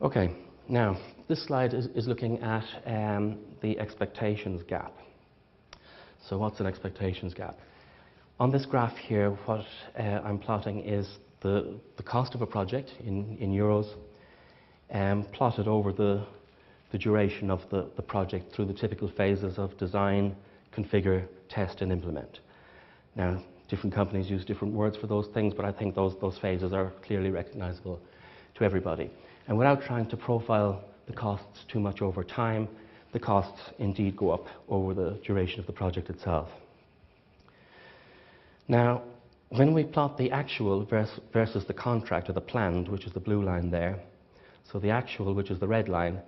Okay, now this slide is looking at the expectations gap. So what's an expectations gap? On this graph here, what I'm plotting is the cost of a project in euros, plotted over the duration of the project through the typical phases of design, configure, test and implement. Now, different companies use different words for those things, but I think those phases are clearly recognizable to everybody. And without trying to profile the costs too much over time, the costs indeed go up over the duration of the project itself. Now, when we plot the actual versus the contract or the planned, which is the blue line there, so the actual, which is the red line,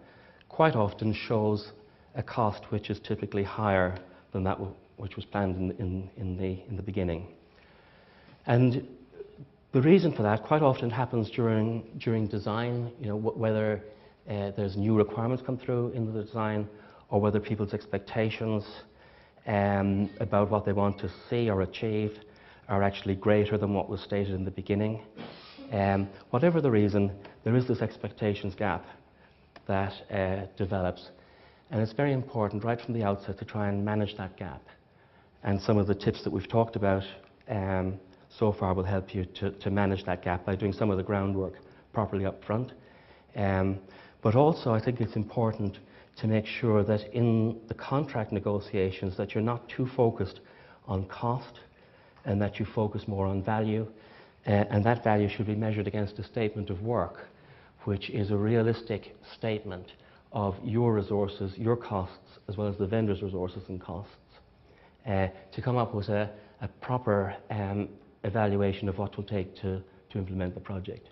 quite often shows a cost which is typically higher than that which was planned in the beginning. And the reason for that quite often happens during design, whether there's new requirements come through in the design, or whether people's expectations about what they want to see or achieve are actually greater than what was stated in the beginning. Whatever the reason, there is this expectations gap that develops, and it's very important right from the outset to try and manage that gap. And some of the tips that we've talked about so far will help you to manage that gap by doing some of the groundwork properly up front. But also I think it's important to make sure that in the contract negotiations that you're not too focused on cost and that you focus more on value, and that value should be measured against a statement of work which is a realistic statement of your resources, your costs, as well as the vendor's resources and costs, to come up with a proper evaluation of what it will take to implement the project.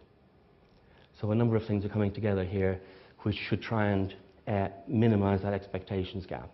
So a number of things are coming together here which should try and minimize that expectations gap.